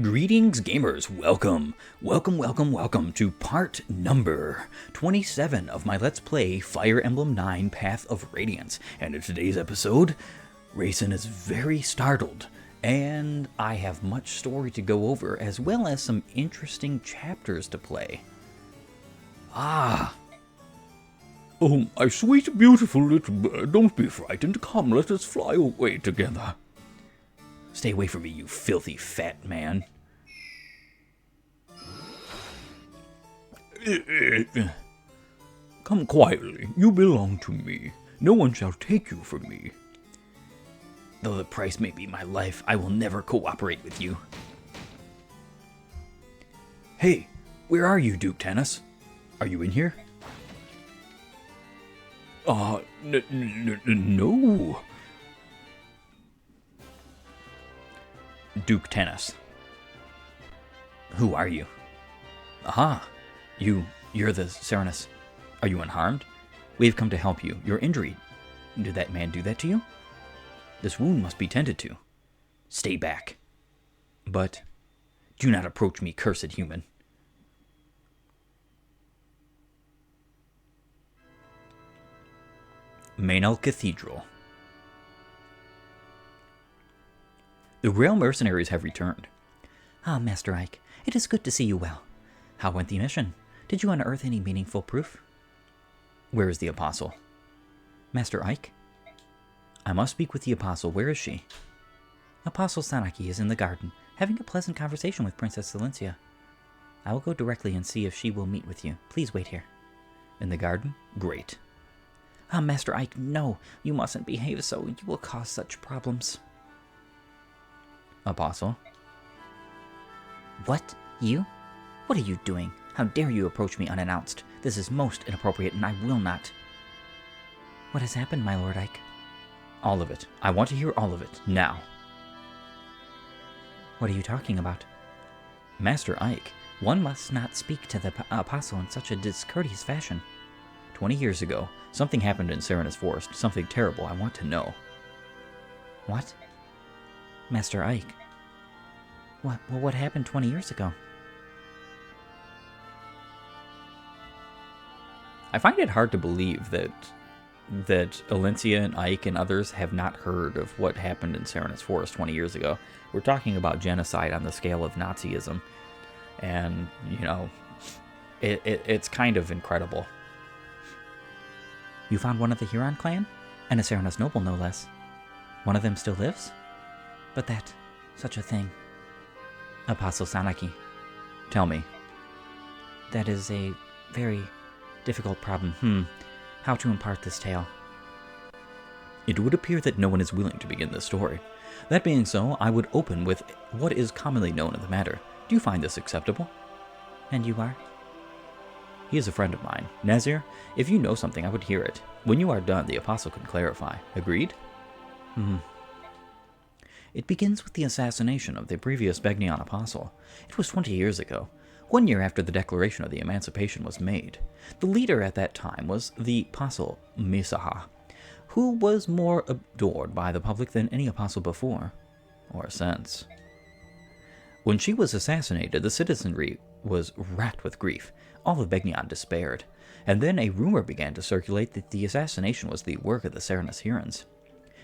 Greetings, gamers. Welcome to part number 27 of my Let's Play Fire Emblem 9 Path of Radiance. And in today's episode, Raisin is very startled, and I have much story to go over, as well as some interesting chapters to play. Oh, my sweet, beautiful little bird, don't be frightened. Come, let us fly away together. Stay away from me, you filthy fat man. Come quietly. You belong to me. No one shall take you from me. Though the price may be my life, I will never cooperate with you. Hey, where are you, Duke Tennis? Are you in here? No. Duke Tennis. Who are you? Aha, you're the Serenus. Are you unharmed? We've come to help you. You're injured. Did that man do that to you? This wound must be tended to. Stay back. But do not approach me, cursed human. Mainel Cathedral. The Rail mercenaries have returned. Ah, Master Ike, it is good to see you well. How went the mission? Did you unearth any meaningful proof? Where is the Apostle? Master Ike? I must speak with the Apostle. Where is she? Apostle Sanaki is in the garden, having a pleasant conversation with Princess Silencia. I will go directly and see if she will meet with you. Please wait here. In the garden? Great. Ah, Master Ike, no. You mustn't behave so. You will cause such problems. Apostle? What? You? What are you doing? How dare you approach me unannounced? This is most inappropriate, and I will not. What has happened, my Lord Ike? All of it. I want to hear all of it, now. What are you talking about? Master Ike, one must not speak to the Apostle in such a discourteous fashion. 20 years ago, something happened in Serenus Forest. Something terrible. I want to know. What? Master Ike. What happened 20 years ago? I find it hard to believe that Alencia and Ike and others have not heard of what happened in Serenus Forest 20 years ago. We're talking about genocide on the scale of Nazism. And, you know, it's kind of incredible. You found one of the Huron clan? And a Serenus noble, no less. One of them still lives? But such a thing. Apostle Sanaki. Tell me. That is a very difficult problem. How to impart this tale? It would appear that no one is willing to begin this story. That being so, I would open with what is commonly known of the matter. Do you find this acceptable? And you are? He is a friend of mine. Nazir, if you know something, I would hear it. When you are done, the Apostle can clarify. Agreed? It begins with the assassination of the previous Begnion Apostle. It was 20 years ago, 1 year after the declaration of the Emancipation was made. The leader at that time was the Apostle Misaha, who was more adored by the public than any apostle before, or since. When she was assassinated, the citizenry was racked with grief. All of Begnion despaired, and then a rumor began to circulate that the assassination was the work of the Serenus Hurons.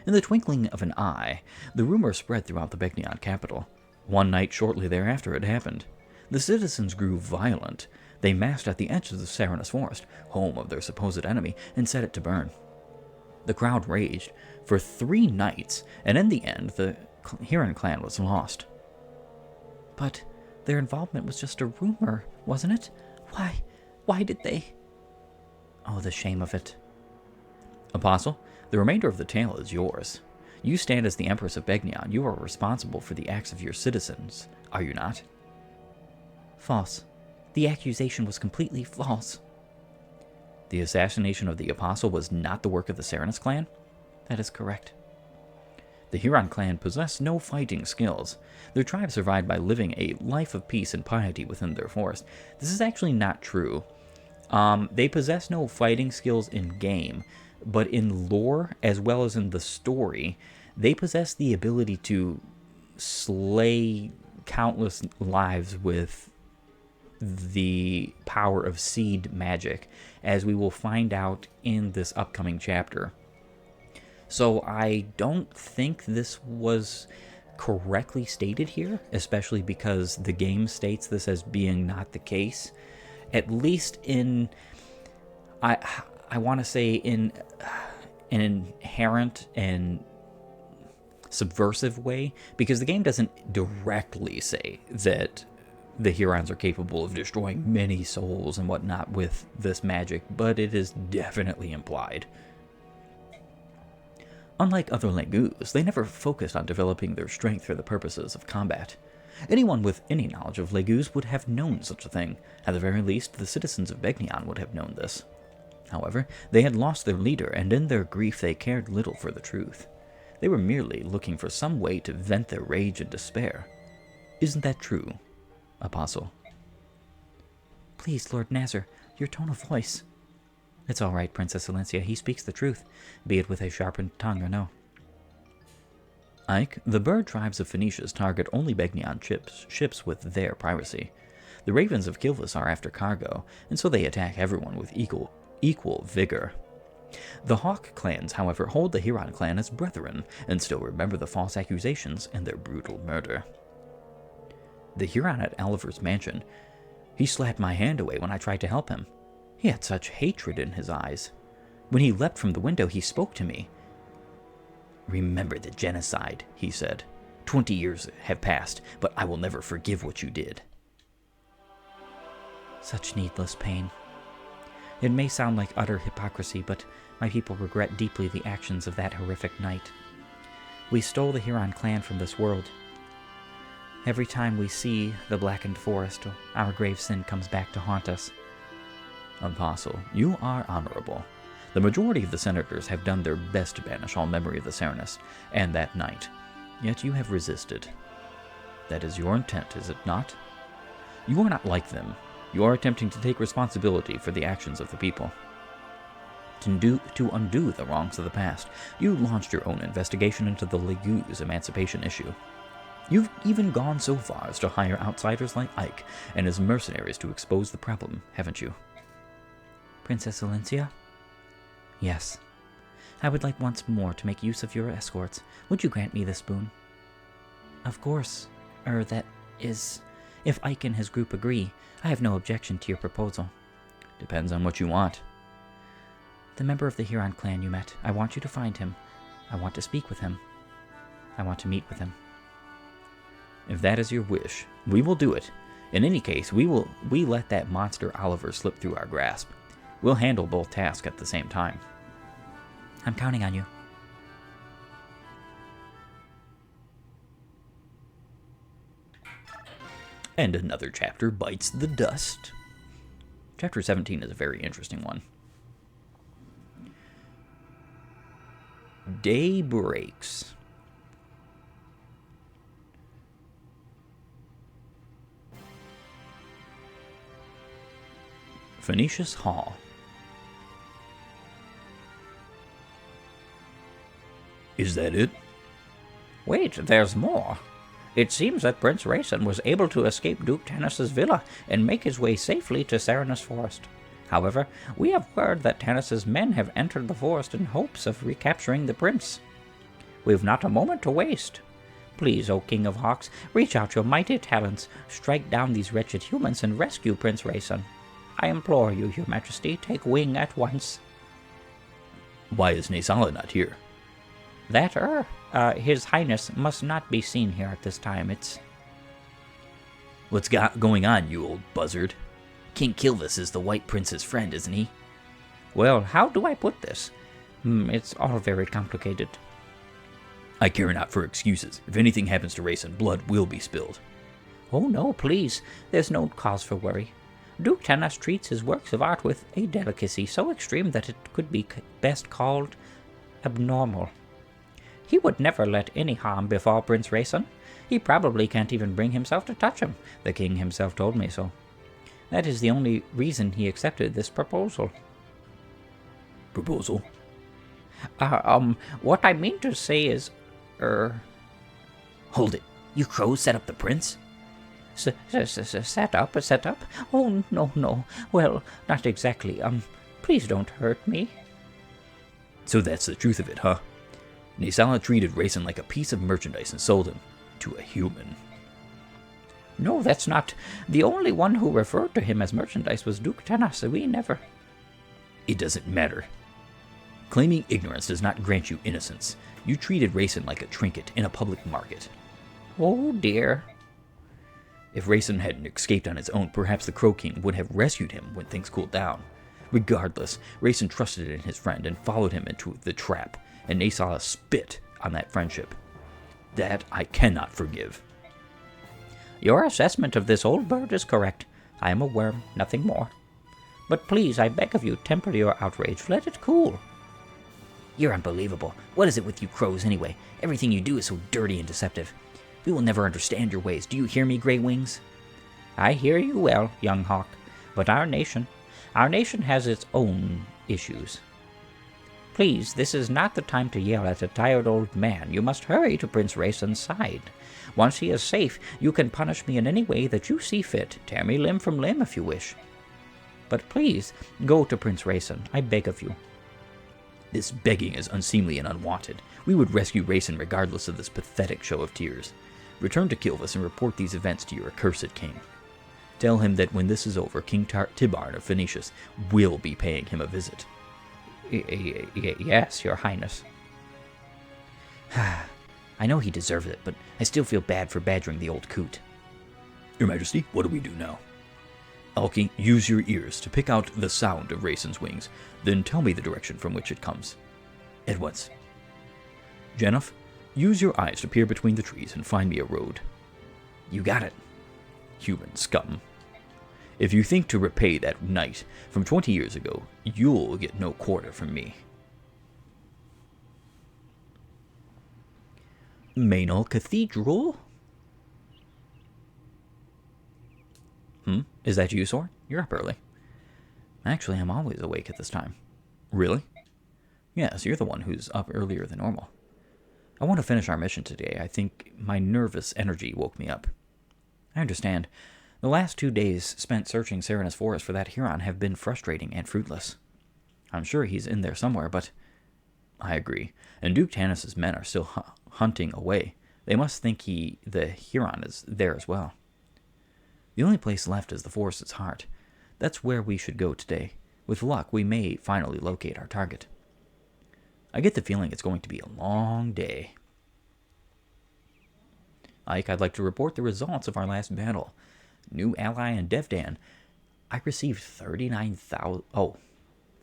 In the twinkling of an eye, the rumor spread throughout the Begnion capital. One night shortly thereafter it happened. The citizens grew violent. They massed at the edge of the Serenus Forest, home of their supposed enemy, and set it to burn. The crowd raged for 3 nights, and in the end, the Huron clan was lost. But their involvement was just a rumor, wasn't it? Why did they? Oh, the shame of it. Apostle, the remainder of the tale is yours. You stand as the Empress of Begnion. You are responsible for the acts of your citizens, are you not? False. The accusation was completely false. The assassination of the Apostle was not the work of the Serenus clan? That is correct. The Huron clan possessed no fighting skills. Their tribe survived by living a life of peace and piety within their forest. This is actually not true. They possess no fighting skills in game, but in lore, as well as in the story, they possess the ability to slay countless lives with the power of seed magic, as we will find out in this upcoming chapter. So I don't think this was correctly stated here, especially because the game states this as being not the case. At least in, I want to say in an inherent and subversive way, because the game doesn't directly say that the Hurons are capable of destroying many souls and whatnot with this magic, but it is definitely implied. Unlike other Legus, they never focused on developing their strength for the purposes of combat. Anyone with any knowledge of Legus would have known such a thing. At the very least, the citizens of Begnion would have known this. However, they had lost their leader, and in their grief they cared little for the truth. They were merely looking for some way to vent their rage and despair. Isn't that true, Apostle? Please, Lord Nazar, your tone of voice. It's all right, Princess Valencia. He speaks the truth, be it with a sharpened tongue or no. Ike, the bird tribes of Phoenicia's target only Begnion ships with their piracy. The ravens of Kilvis are after cargo, and so they attack everyone with equal vigor. The Hawk clans, however, hold the Huron clan as brethren, and still remember the false accusations and their brutal murder. The Huron at Oliver's mansion. He slapped my hand away when I tried to help him. He had such hatred in his eyes. When he leapt from the window, he spoke to me. "Remember the genocide," he said. 20 years have passed, but I will never forgive what you did." Such needless pain. It may sound like utter hypocrisy, but my people regret deeply the actions of that horrific night. We stole the Huron clan from this world. Every time we see the blackened forest, our grave sin comes back to haunt us. Apostle, you are honorable. The majority of the senators have done their best to banish all memory of the Serenus and that night, yet you have resisted. That is your intent, is it not? You are not like them. You are attempting to take responsibility for the actions of the people. To undo the wrongs of the past, you launched your own investigation into the Legus emancipation issue. You've even gone so far as to hire outsiders like Ike and his mercenaries to expose the problem, haven't you? Princess Valencia? Yes. I would like once more to make use of your escorts. Would you grant me this boon? Of course. That is, if Ike and his group agree, I have no objection to your proposal. Depends on what you want. The member of the Huron clan you met, I want you to find him. I want to speak with him. I want to meet with him. If that is your wish, we will do it. In any case, we let that monster Oliver slip through our grasp. We'll handle both tasks at the same time. I'm counting on you. And another chapter bites the dust. Chapter 17 is a very interesting one. Day breaks. Phoenicia's Hall. Is that it? Wait, there's more. It seems that Prince Rayson was able to escape Duke Tanis's villa and make his way safely to Serenus Forest. However, we have word that Tanis's men have entered the forest in hopes of recapturing the prince. We've not a moment to waste. Please, O King of Hawks, reach out your mighty talents, strike down these wretched humans, and rescue Prince Rayson. I implore you, Your Majesty, take wing at once. Why is Nasala not here? His Highness must not be seen here at this time. What's going on, you old buzzard? King Kilvis is the White Prince's friend, isn't he? Well, how do I put this? It's all very complicated. I care not for excuses. If anything happens to Rayson, blood will be spilled. Oh no, please. There's no cause for worry. Duke Tanis treats his works of art with a delicacy so extreme that it could be best called abnormal. He would never let any harm befall Prince Rayson. He probably can't even bring himself to touch him. The king himself told me so. That is the only reason he accepted this proposal. Proposal? What I mean to say is, Hold it. You crows set up the prince? Set up? Oh, no. Well, not exactly. Please don't hurt me. So that's the truth of it, huh? Nisala treated Raisin like a piece of merchandise and sold him to a human. No, that's not. The only one who referred to him as merchandise was Duke Tanas. We never... It doesn't matter. Claiming ignorance does not grant you innocence. You treated Raisin like a trinket in a public market. Oh, dear. If Raisin hadn't escaped on his own, perhaps the Crow King would have rescued him when things cooled down. Regardless, Raisin trusted in his friend and followed him into the trap, and Nisala spit on that friendship. That I cannot forgive. Your assessment of this old bird is correct. I am a worm, nothing more. But please, I beg of you, temper your outrage. Let it cool. You're unbelievable. What is it with you crows anyway? Everything you do is so dirty and deceptive. We will never understand your ways. Do you hear me, Grey Wings? I hear you well, young hawk. But our nation has its own issues. Please, this is not the time to yell at a tired old man. You must hurry to Prince Raisin's side. Once he is safe, you can punish me in any way that you see fit. Tear me limb from limb if you wish. But please, go to Prince Raisin, I beg of you. This begging is unseemly and unwanted. We would rescue Raisin regardless of this pathetic show of tears. Return to Kilvis and report these events to your accursed king. Tell him that when this is over, King Tibarn of Phoenicius will be paying him a visit. Yes, your highness. I know he deserves it, but I still feel bad for badgering the old coot. Your Majesty, what do we do now? Alki, use your ears to pick out the sound of Raisin's wings, then tell me the direction from which it comes. At once. Januf, use your eyes to peer between the trees and find me a road. You got it. Human scum. If you think to repay that knight from 20 years ago, you'll get no quarter from me. Mainol Cathedral? Is that you, Sor? You're up early. Actually, I'm always awake at this time. Really? Yes, you're the one who's up earlier than normal. I want to finish our mission today. I think my nervous energy woke me up. I understand. The last 2 days spent searching Serenus Forest for that Huron have been frustrating and fruitless. I'm sure he's in there somewhere, but... I agree. And Duke Tanis's men are still hunting away. They must think the Huron is there as well. The only place left is the forest's heart. That's where we should go today. With luck, we may finally locate our target. I get the feeling it's going to be a long day. Ike, I'd like to report the results of our last battle. New ally in Devdan. I received 39,000... Oh,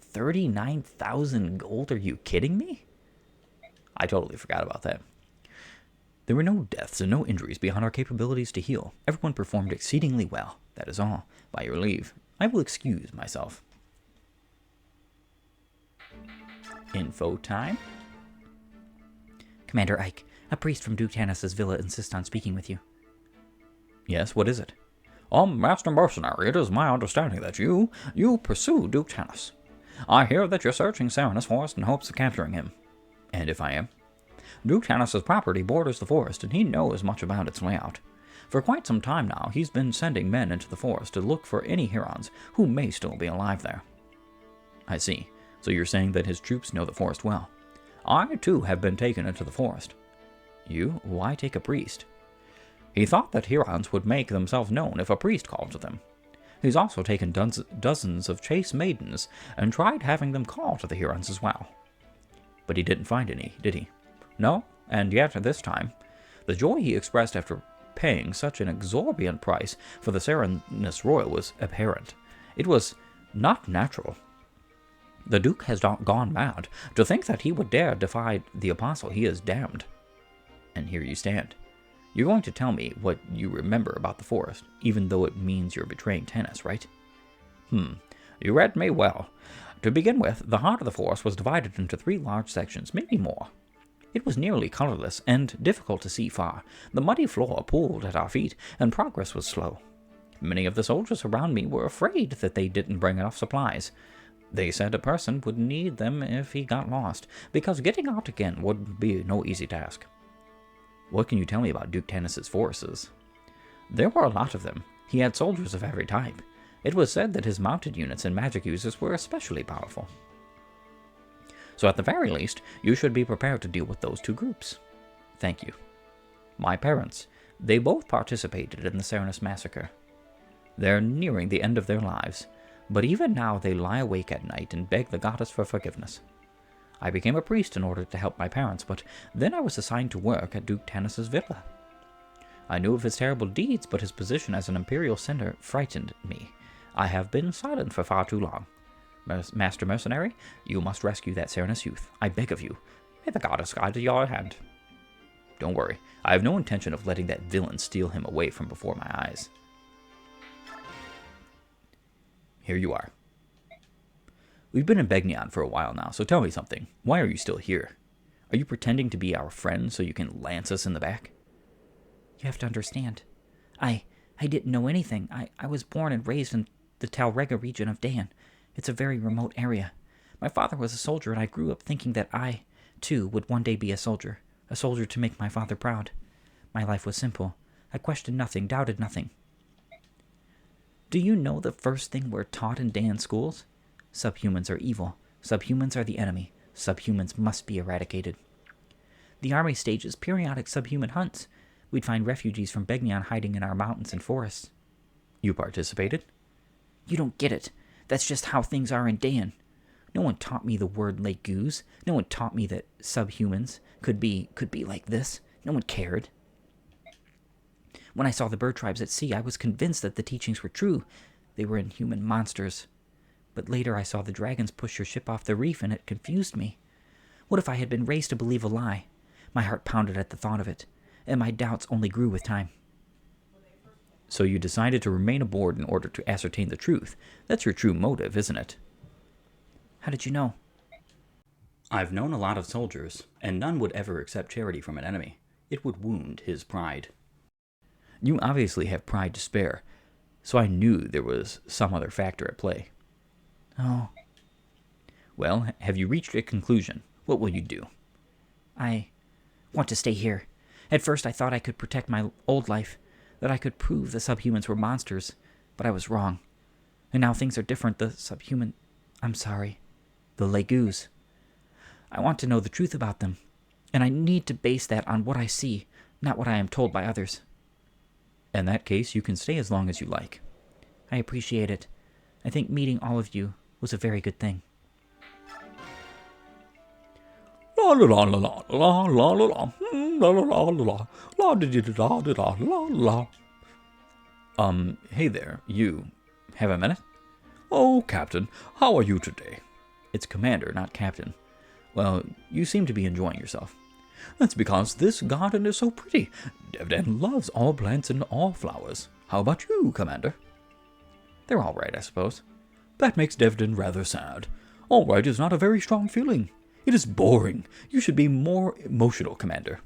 39,000 gold? Are you kidding me? I totally forgot about that. There were no deaths and no injuries beyond our capabilities to heal. Everyone performed exceedingly well. That is all. By your leave, I will excuse myself. Info time. Commander Ike, a priest from Duke Tanis's villa insists on speaking with you. Yes, what is it? Master Mercenary, it is my understanding that you pursue Duke Tanis. I hear that you're searching Serenus Forest in hopes of capturing him. And if I am? Duke Tanis's property borders the forest, and he knows much about its layout. For quite some time now, he's been sending men into the forest to look for any Hurons who may still be alive there. I see. So you're saying that his troops know the forest well? I, too, have been taken into the forest. You? Why take a priest? He thought that Hurons would make themselves known if a priest called to them. He's also taken dozens of chase maidens and tried having them call to the Hurons as well. But he didn't find any, did he? No, and yet this time, the joy he expressed after paying such an exorbitant price for the Serenus Royal was apparent. It was not natural. The Duke has gone mad. To think that he would dare defy the Apostle, he is damned. And here you stand. You're going to tell me what you remember about the forest, even though it means you're betraying Tanis, right? You read me well. To begin with, the heart of the forest was divided into 3 large sections, maybe more. It was nearly colorless and difficult to see far. The muddy floor pooled at our feet, and progress was slow. Many of the soldiers around me were afraid that they didn't bring enough supplies. They said a person would need them if he got lost, because getting out again would be no easy task. What can you tell me about Duke Tanis's forces? There were a lot of them. He had soldiers of every type. It was said that his mounted units and magic users were especially powerful. So at the very least, you should be prepared to deal with those two groups. Thank you. My parents, they both participated in the Serenus massacre. They're nearing the end of their lives, but even now they lie awake at night and beg the goddess for forgiveness. I became a priest in order to help my parents, but then I was assigned to work at Duke Tanis's villa. I knew of his terrible deeds, but his position as an imperial center frightened me. I have been silent for far too long. Master Mercenary, you must rescue that Serenus youth. I beg of you. May the goddess guide your hand. Don't worry, I have no intention of letting that villain steal him away from before my eyes. Here you are. We've been in Begnion for a while now, so tell me something. Why are you still here? Are you pretending to be our friend so you can lance us in the back? You have to understand. I didn't know anything. I was born and raised in the Talrega region of Dan. It's a very remote area. My father was a soldier, and I grew up thinking that I, too, would one day be a soldier to make my father proud. My life was simple. I questioned nothing, doubted nothing. Do you know the first thing we're taught in Dan schools? Subhumans are evil. Subhumans are the enemy. Subhumans must be eradicated. The army stages periodic subhuman hunts. We'd find refugees from Begnion hiding in our mountains and forests. You participated? You don't get it. That's just how things are in Dan. No one taught me the word Legoos. No one taught me that subhumans could be like this. No one cared. When I saw the bird tribes at sea, I was convinced that the teachings were true. They were inhuman monsters. But later I saw the dragons push your ship off the reef, and it confused me. What if I had been raised to believe a lie? My heart pounded at the thought of it, and my doubts only grew with time. So you decided to remain aboard in order to ascertain the truth. That's your true motive, isn't it? How did you know? I've known a lot of soldiers, and none would ever accept charity from an enemy. It would wound his pride. You obviously have pride to spare, so I knew there was some other factor at play. Oh. Well, have you reached a conclusion? What will you do? I want to stay here. At first I thought I could protect my old life, that I could prove the subhumans were monsters, but I was wrong. And now things are different. The Legoos. I want to know the truth about them, and I need to base that on what I see, not what I am told by others. In that case, you can stay as long as you like. I appreciate it. I think meeting all of you was a very good thing. La la la la la la la la la la la la la la la la. Hey there, you. Have a minute? Oh, Captain, how are you today? It's Commander, not Captain. Well, you seem to be enjoying yourself. That's because this garden is so pretty. Devdan loves all plants and all flowers. How about you, Commander? They're all right, I suppose. That makes Devdan rather sad. All right is not a very strong feeling. It is boring. You should be more emotional, Commander.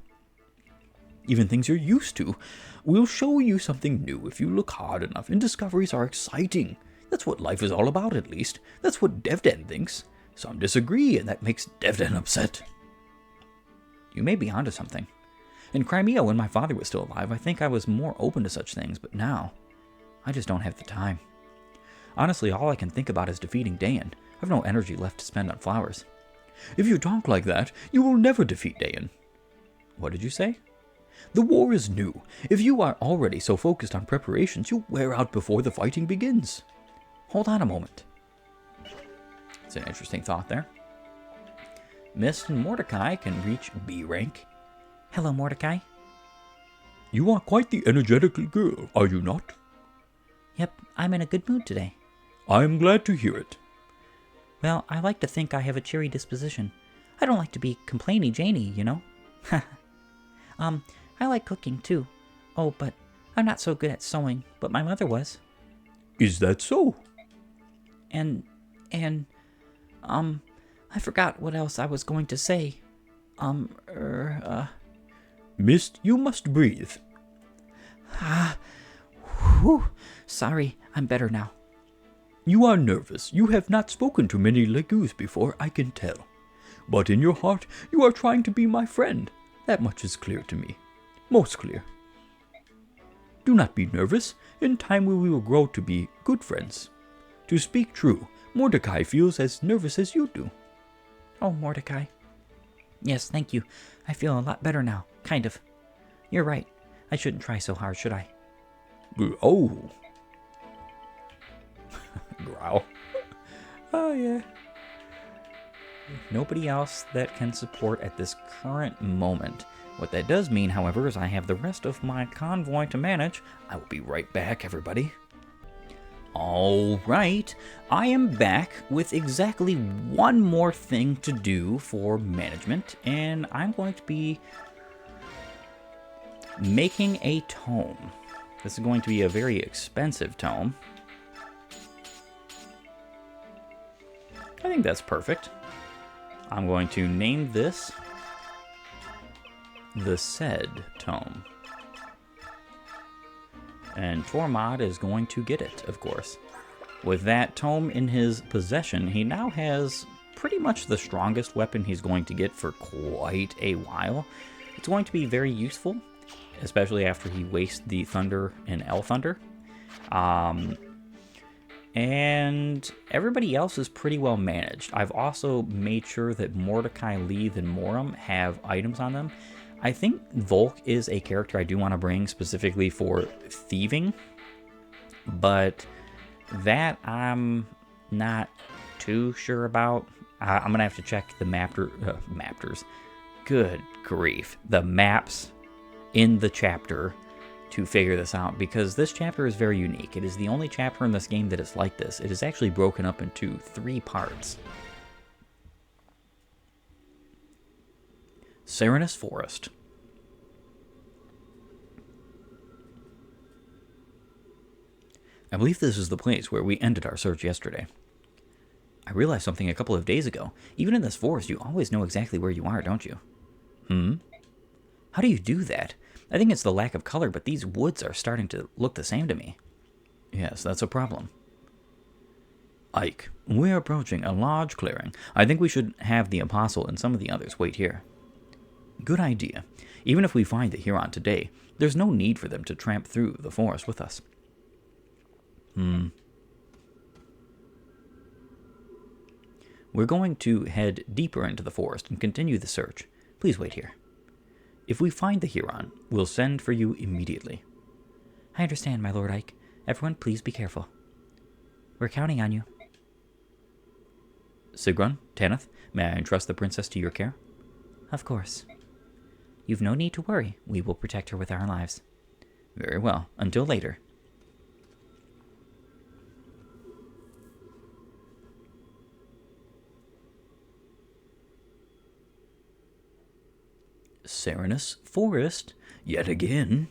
Even things you're used to. We'll show you something new if you look hard enough, and discoveries are exciting. That's what life is all about, at least. That's what Devdan thinks. Some disagree, and that makes Devdan upset. You may be onto something. In Crimea, when my father was still alive, I think I was more open to such things, but now, I just don't have the time. Honestly, all I can think about is defeating Dayan. I've no energy left to spend on flowers. If you talk like that, you will never defeat Dayan. What did you say? The war is new. If you are already so focused on preparations, you'll wear out before the fighting begins. Hold on a moment. It's an interesting thought there. Mist and Mordecai can reach B rank. Hello, Mordecai. You are quite the energetic girl, are you not? Yep, I'm in a good mood today. I am glad to hear it. Well, I like to think I have a cheery disposition. I don't like to be complainy Janey, you know? I like cooking too. Oh, but I'm not so good at sewing, but my mother was. Is that so? And, I forgot what else I was going to say. Mist, you must breathe. Whew. Sorry, I'm better now. You are nervous. You have not spoken to many Legoos before, I can tell. But in your heart, you are trying to be my friend. That much is clear to me. Most clear. Do not be nervous. In time we will grow to be good friends. To speak true, Mordecai feels as nervous as you do. Oh, Mordecai. Yes, thank you. I feel a lot better now. Kind of. You're right. I shouldn't try so hard, should I? Oh. Growl. Oh, yeah. Nobody else that can support at this current moment. What that does mean, however, is I have the rest of my convoy to manage. I will be right back, everybody. All right, I am back with exactly one more thing to do for management, and I'm going to be making a tome. This is going to be a very expensive tome. I think that's perfect. I'm going to name this the Said Tome. And Tormod is going to get it, of course. With that tome in his possession, he now has pretty much the strongest weapon he's going to get for quite a while. It's going to be very useful, especially after he wastes the Thunder and El Thunder. And everybody else is pretty well managed. I've also made sure that Mordecai, Leith, and Moram have items on them. I think Volk is a character I do want to bring specifically for thieving, but that I'm not too sure about. I'm going to have to check the mappers. Good grief. The maps in the chapter to figure this out, because this chapter is very unique. It is the only chapter in this game that is like this. It is actually broken up into 3 parts. Serenus Forest. I believe this is the place where we ended our search yesterday. I realized something a couple of days ago. Even in this forest, you always know exactly where you are, don't you? How do you do that? I think it's the lack of color, but these woods are starting to look the same to me. Yes, that's a problem. Ike, we're approaching a large clearing. I think we should have the Apostle and some of the others wait here. Good idea. Even if we find the Huron today, there's no need for them to tramp through the forest with us. We're going to head deeper into the forest and continue the search. Please wait here. If we find the Huron, we'll send for you immediately. I understand, my Lord Ike. Everyone, please be careful. We're counting on you. Sigrun, Tanith, may I entrust the princess to your care? Of course. You've no need to worry. We will protect her with our lives. Very well. Until later. Serenus Forest, yet again.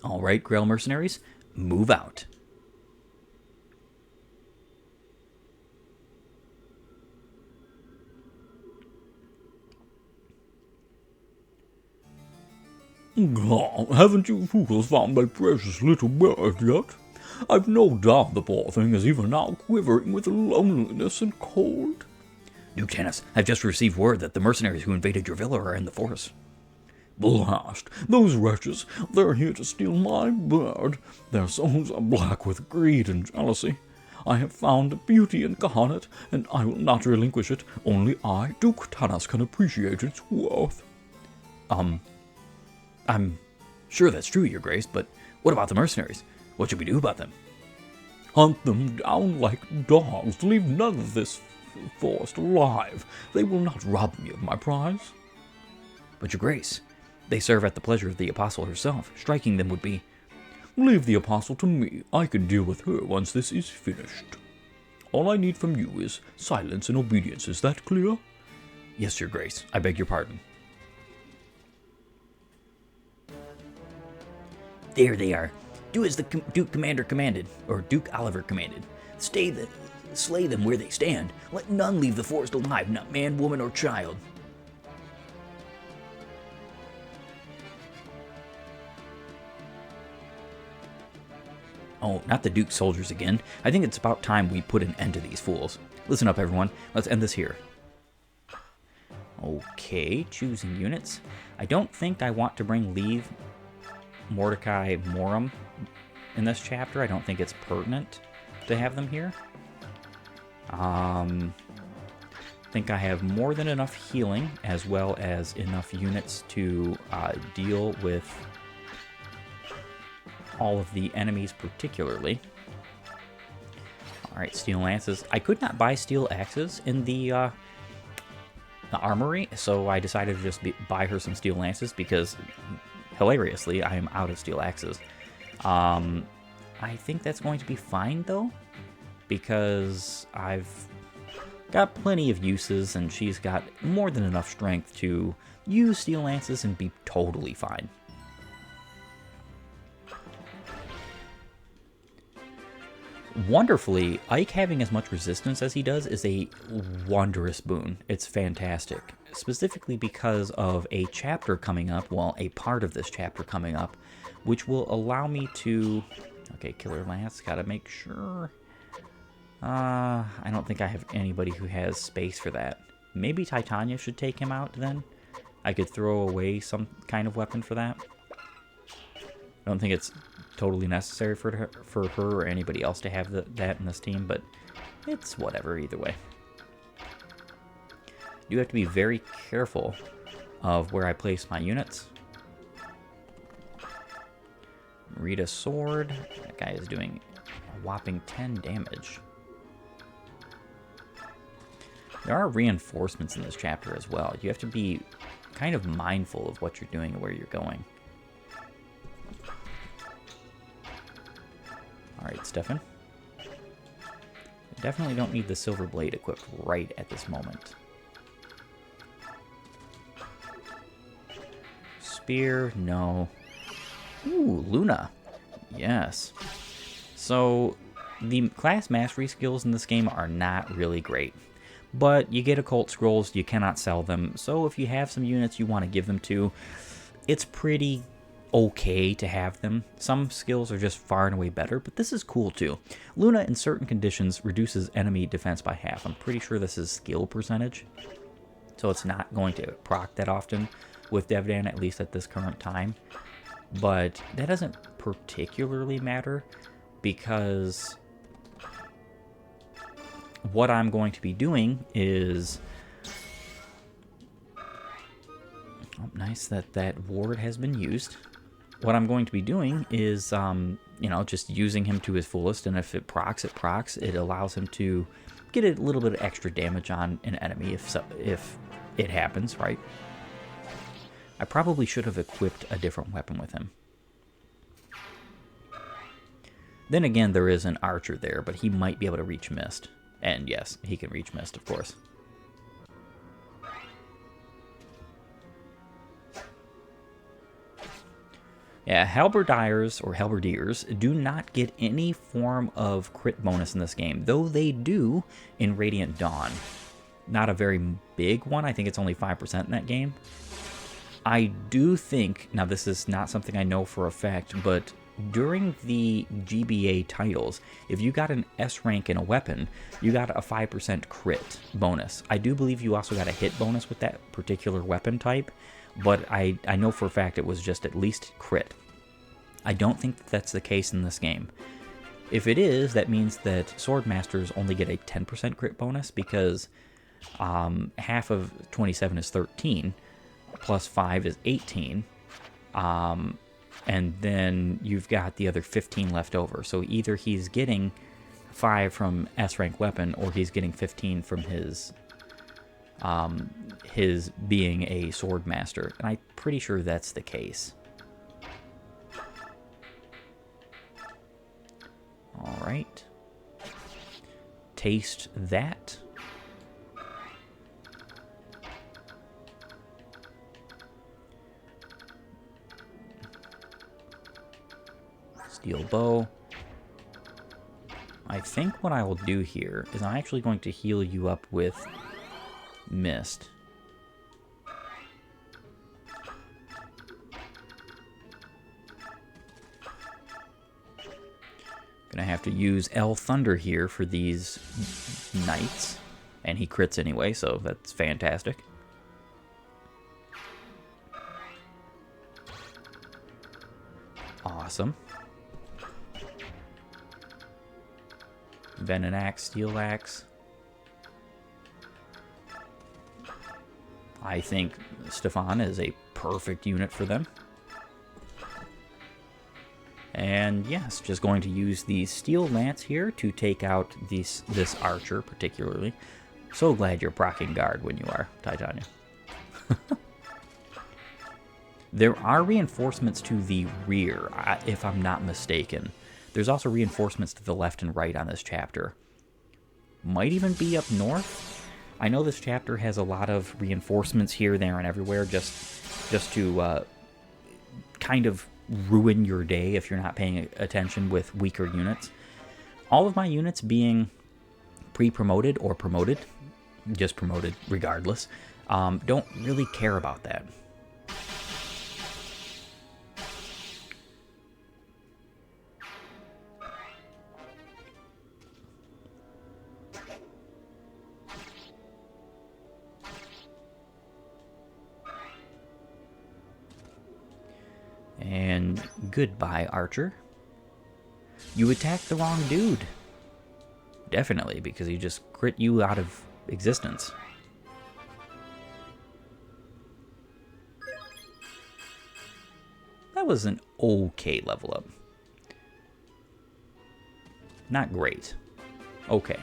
All right, Grail mercenaries, move out. Haven't you fools found my precious little bird yet? I've no doubt the poor thing is even now quivering with loneliness and cold. Duke Tanis, I've just received word that the mercenaries who invaded your villa are in the forest. Blast! Those wretches! They're here to steal my bird. Their souls are black with greed and jealousy. I have found beauty incarnate, and I will not relinquish it. Only I, Duke Tanis, can appreciate its worth. I'm sure that's true, Your Grace, but what about the mercenaries? What should we do about them? Hunt them down like dogs. Leave none of this forest alive. They will not rob me of my prize. But Your Grace, they serve at the pleasure of the Apostle herself. Striking them would be... Leave the Apostle to me. I can deal with her once this is finished. All I need from you is silence and obedience. Is that clear? Yes, Your Grace. I beg your pardon. There they are. Do as the Duke Commander commanded, or Duke Oliver commanded. Slay them where they stand. Let none leave the forest alive, not man, woman, or child. Oh, not the Duke's soldiers again. I think it's about time we put an end to these fools. Listen up, everyone. Let's end this here. Okay, choosing units. I don't think I want to bring Leave Mordecai Morum in this chapter. I don't think it's pertinent to have them here. I think I have more than enough healing, as well as enough units to deal with all of the enemies particularly. Alright, steel lances. I could not buy steel axes in the armory, so I decided to just buy her some steel lances because, hilariously, I am out of steel axes. I think that's going to be fine, though, because I've got plenty of uses, and she's got more than enough strength to use steel lances and be totally fine. Wonderfully, Ike having as much resistance as he does is a wondrous boon. It's fantastic, specifically because of a chapter coming up, well, a part of this chapter coming up, which will allow me to... Okay, Killer Lance, gotta make sure... I don't think I have anybody who has space for that. Maybe Titania should take him out, then? I could throw away some kind of weapon for that. I don't think it's totally necessary for her or anybody else to have that in this team, but it's whatever either way. You have to be very careful of where I place my units. Rita Sword. That guy is doing a whopping 10 damage. There are reinforcements in this chapter as well. You have to be kind of mindful of what you're doing and where you're going. Alright, Stefan. Definitely don't need the Silver Blade equipped right at this moment. Spear, no. Ooh, Luna. Yes. So, the class mastery skills in this game are not really great. But you get occult scrolls, you cannot sell them, so if you have some units you want to give them to, it's pretty okay to have them. Some skills are just far and away better, but this is cool too. Luna, in certain conditions, reduces enemy defense by half. I'm pretty sure this is skill percentage, so it's not going to proc that often with Devdan, at least at this current time. But that doesn't particularly matter, because what I'm going to be doing is... Oh, nice that that ward has been used. What I'm going to be doing is, you know, just using him to his fullest, and if it procs, it procs. It allows him to get a little bit of extra damage on an enemy if it happens, right? I probably should have equipped a different weapon with him. Then again, there is an archer there, but he might be able to reach mist. And yes, he can reach mist, of course. Yeah, halberdiers or halberdiers do not get any form of crit bonus in this game, though they do in Radiant Dawn. Not a very big one. I think it's only 5% in that game. I do think, now this is not something I know for a fact, but during the GBA titles, if you got an S rank in a weapon, you got a 5% crit bonus. I do believe you also got a hit bonus with that particular weapon type, but I know for a fact it was just at least crit. I don't think that's the case in this game. If it is, that means that Swordmasters only get a 10% crit bonus, because half of 27 is 13, plus 5 is 18, and then you've got the other 15 left over. So either he's getting 5 from S-rank weapon, or he's getting 15 from his being a sword master, and I'm pretty sure that's the case. All right, taste that. Steel bow. I think what I will do here is I'm actually going to heal you up with mist. Gonna have to use L Thunder here for these knights. And he crits anyway, so that's fantastic. Awesome. Venom Axe, Steel Axe. I think Stefan is a perfect unit for them. And yes, just going to use the Steel Lance here to take out this archer particularly. So glad you're proccing guard when you are, Titania. There are reinforcements to the rear, if I'm not mistaken. There's also reinforcements to the left and right on this chapter. Might even be up north. I know this chapter has a lot of reinforcements here, there, and everywhere, just to kind of ruin your day if you're not paying attention with weaker units. All of my units being pre-promoted or promoted, just promoted regardless, don't really care about that. And goodbye, Archer. You attacked the wrong dude. Definitely, because he just crit you out of existence. That was an okay level up. Not great. Okay.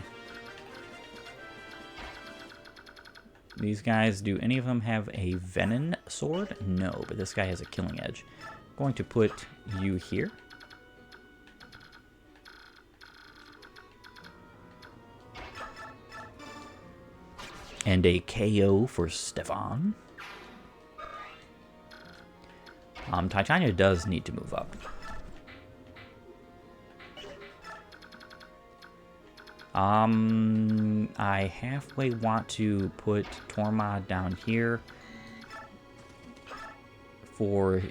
These guys, do any of them have a Venom sword? No, but this guy has a killing edge. Going to put you here. And a KO for Stefan. Titania does need to move up. I halfway want to put Torma down here. For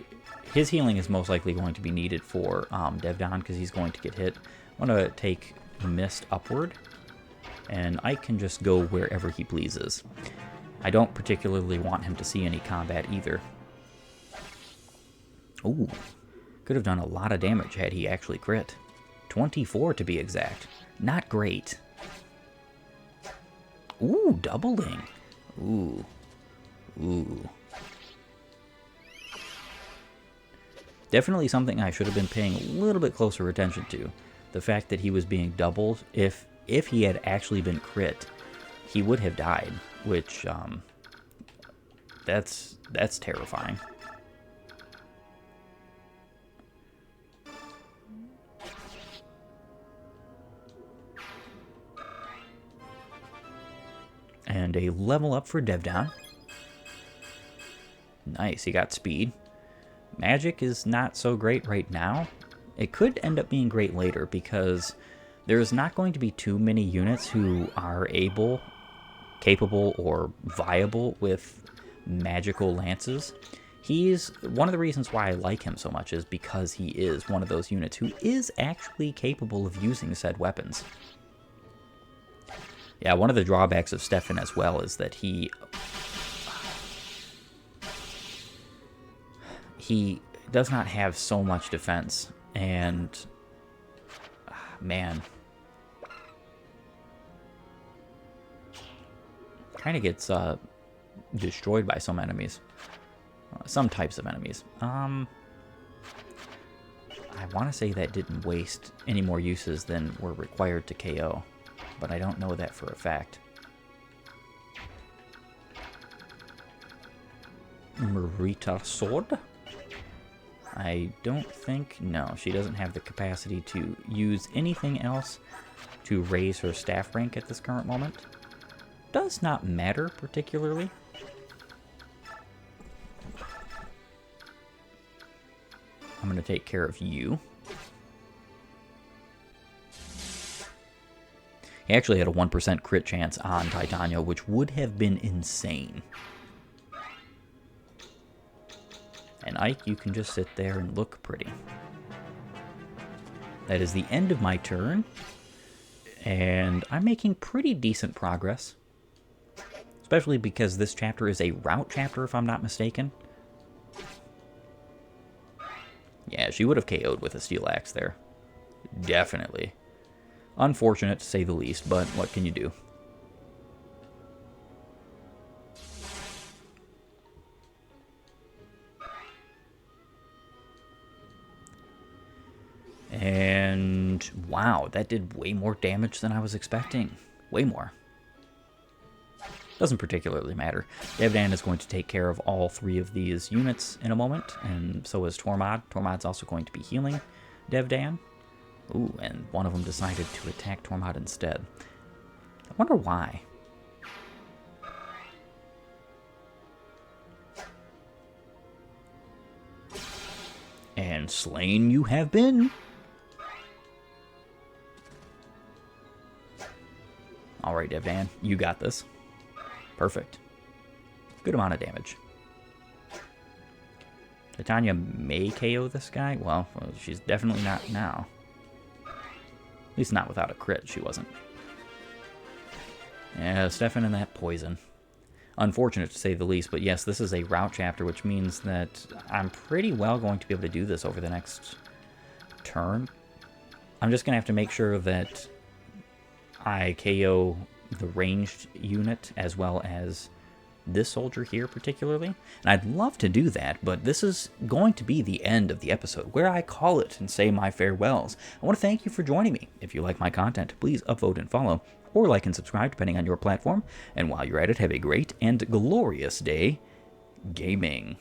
his healing is most likely going to be needed for Devdon because he's going to get hit. I'm going to take Mist upward, and Ike can just go wherever he pleases. I don't particularly want him to see any combat either. Ooh, could have done a lot of damage had he actually crit. 24 to be exact. Not great. Ooh, doubling. Ooh. Ooh. Definitely something I should have been paying a little bit closer attention to. The fact that he was being doubled. If he had actually been crit, he would have died, which that's terrifying. And a level up for Devdon. Nice, he got speed. Magic is not so great right now. It could end up being great later because there's not going to be too many units who are capable, or viable with magical lances. He's one of the reasons why I like him so much is because he is one of those units who is actually capable of using said weapons. Yeah, one of the drawbacks of Stefan as well is that he does not have so much defense, and man, kind of gets destroyed by some enemies, some types of enemies. I want to say that didn't waste any more uses than were required to KO, but I don't know that for a fact. Marita Sword? I don't think... No, she doesn't have the capacity to use anything else to raise her staff rank at this current moment. Does not matter particularly. I'm going to take care of you. He actually had a 1% crit chance on Titania, which would have been insane. And Ike, you can just sit there and look pretty. That is the end of my turn. And I'm making pretty decent progress. Especially because this chapter is a route chapter, if I'm not mistaken. Yeah, she would have KO'd with a steel axe there. Definitely. Unfortunate, to say the least, but what can you do? And wow, that did way more damage than I was expecting. Way more. Doesn't particularly matter. Devdan is going to take care of all 3 of these units in a moment, and so is Tormod. Tormod's also going to be healing Devdan. Ooh, and one of them decided to attack Tormod instead. I wonder why. And slain you have been. Alright, Devdan, you got this. Perfect. Good amount of damage. Titania may KO this guy. Well, she's definitely not now. At least not without a crit, she wasn't. Yeah, Stefan and that poison. Unfortunate to say the least, but yes, this is a route chapter, which means that I'm pretty well going to be able to do this over the next turn. I'm just going to have to make sure that I KO the ranged unit as well as this soldier here particularly. And I'd love to do that, but this is going to be the end of the episode where I call it and say my farewells. I want to thank you for joining me. If you like my content, please upvote and follow, or like and subscribe depending on your platform. And while you're at it, have a great and glorious day gaming.